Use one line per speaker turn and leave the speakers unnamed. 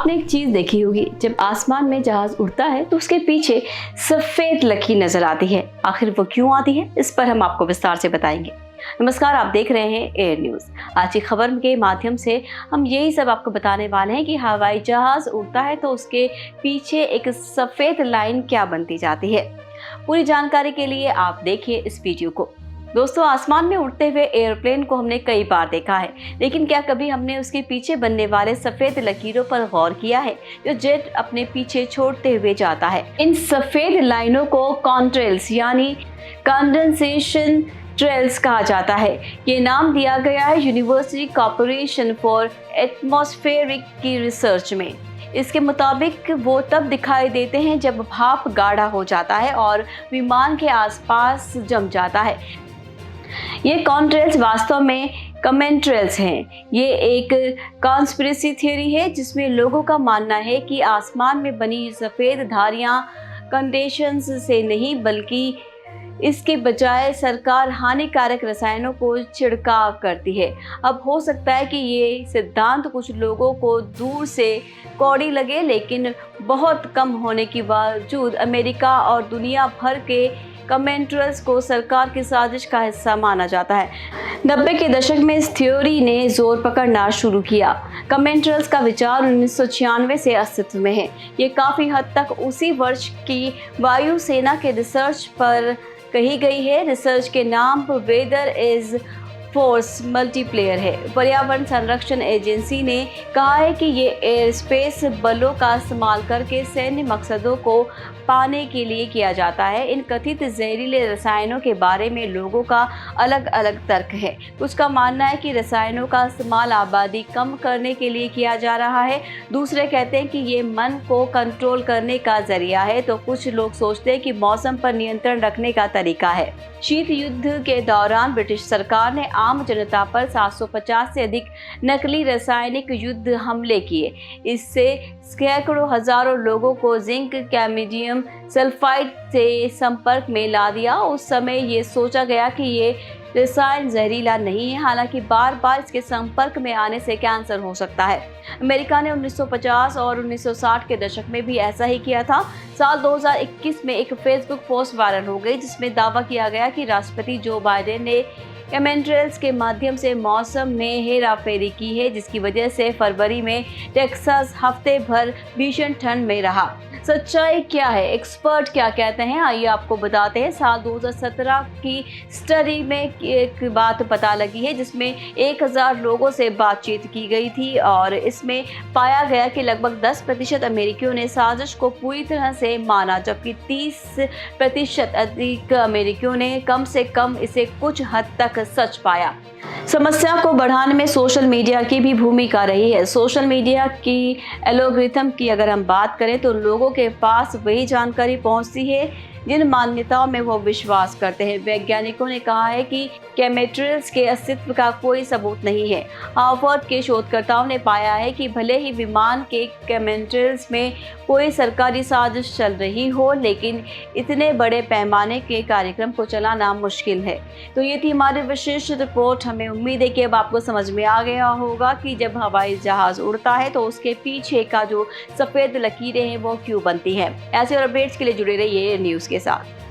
आपने एक चीज देखी होगी, जब आसमान में जहाज उड़ता है तो उसके पीछे सफेद लकीर नजर आती है। आखिर वो क्यों आती है, इस पर हम आपको विस्तार से बताएंगे। नमस्कार, आप देख रहे हैं एयर न्यूज। आज की खबर के माध्यम से हम यही सब आपको बताने वाले हैं कि हवाई जहाज उड़ता है तो उसके पीछे एक सफेद लाइन क्या बनती जाती है। पूरी जानकारी के लिए आप देखिए इस वीडियो को। दोस्तों, आसमान में उड़ते हुए एयरप्लेन को हमने कई बार देखा है, लेकिन क्या कभी हमने उसके पीछे बनने वाले सफेद लकीरों पर गौर किया है जो जेट अपने पीछे छोड़ते हुए जाता है। इन सफेद लाइनों को कॉन्ट्रेल्स यानी कंडेंसेशन ट्रेल्स कहा जाता है। ये नाम दिया गया है यूनिवर्सिटी कॉर्पोरेशन फॉर एटमॉस्फेरिक की रिसर्च में। इसके मुताबिक वो तब दिखाई देते हैं जब भाप गाढ़ा हो जाता है और विमान के आसपास जम जाता है। ये कॉन्ट्रेल्स वास्तव में कमेंट्रेल्स हैं। ये एक कॉन्स्पिरेसी थ्योरी है जिसमें लोगों का मानना है कि आसमान में बनी सफ़ेद धारियां कंडेंसेशन से नहीं बल्कि इसके बजाय सरकार हानिकारक रसायनों को छिड़काव करती है। अब हो सकता है कि ये सिद्धांत कुछ लोगों को दूर से कौड़ी लगे, लेकिन बहुत कम होने के बावजूद अमेरिका और दुनिया भर के कमेंट्रेल्स को सरकार की साजिश का हिस्सा माना जाता है। 90 के दशक में इस थ्योरी ने जोर पकड़ना शुरू किया। कमेंट्रेल्स का विचार 1996 से अस्तित्व में है। ये काफ़ी हद तक उसी वर्ष की वायुसेना के रिसर्च पर कही गई है। रिसर्च के नाम पर वेदर इज फोर्स मल्टीप्लेयर है। पर्यावरण संरक्षण एजेंसी ने कहा है कि ये एयर स्पेस बलों का इस्तेमाल करके सैन्य मकसदों को पाने के लिए किया जाता है। इन कथित जहरीले रसायनों के बारे में लोगों का अलग अलग तर्क है। कुछ का मानना है कि रसायनों का इस्तेमाल आबादी कम करने के लिए किया जा रहा है। दूसरे कहते हैं कि ये मन को कंट्रोल करने का जरिया है, तो कुछ लोग सोचते हैं कि मौसम पर नियंत्रण रखने का तरीका है। शीत युद्ध के दौरान ब्रिटिश सरकार ने आम जनता पर 750 से अधिक नकली रासायनिक युद्ध हमले किए। इससे सैकड़ों हजारों लोगों को जिंक कैडमियम सल्फाइड से संपर्क में ला दिया। उस समय ये सोचा गया कि ये रसायन जहरीला नहीं है, हालांकि बार बार इसके संपर्क में आने से कैंसर हो सकता है। अमेरिका ने 1950 और 1960 के दशक में भी ऐसा ही किया था। साल 2021 में एक फेसबुक पोस्ट वायरल हो गई जिसमें दावा किया गया कि राष्ट्रपति जो बाइडेन ने कमेंट्रेल्स के माध्यम से मौसम में हेराफेरी की है, जिसकी वजह से फरवरी में टेक्सास हफ्ते भर भीषण ठंड में रहा। सच्चाई क्या है, एक्सपर्ट क्या कहते हैं, आइए आपको बताते हैं। साल 2017 की स्टडी में एक बात पता लगी है जिसमें 1000 लोगों से बातचीत की गई थी और इसमें पाया गया कि लगभग 10% अमेरिकियों ने साजिश को पूरी तरह से माना, जबकि 30% अधिक अमेरिकियों ने कम से कम इसे कुछ हद तक सच पाया। समस्या को बढ़ाने में सोशल मीडिया की भी भूमिका रही है। सोशल मीडिया की एल्गोरिथम की अगर हम बात करें तो लोगों के पास वही जानकारी पहुंचती है जिन मान्यताओं में वो विश्वास करते हैं। वैज्ञानिकों ने कहा है कि केमेट्रेल्स के अस्तित्व का कोई सबूत नहीं है। हार्वर्ड के शोधकर्ताओं ने पाया है कि भले ही विमान के केमेट्रेल्स में कोई सरकारी साजिश चल रही हो, लेकिन इतने बड़े पैमाने के कार्यक्रम को चलाना मुश्किल है। तो ये थी हमारी विशेष रिपोर्ट। हमें उम्मीद है कि अब आपको समझ में आ गया होगा कि जब हवाई जहाज उड़ता है तो उसके पीछे का जो सफ़ेद लकीरें हैं वो क्यों बनती हैं। ऐसे और अपडेट्स के लिए जुड़े रहिए न्यूज़ के साथ।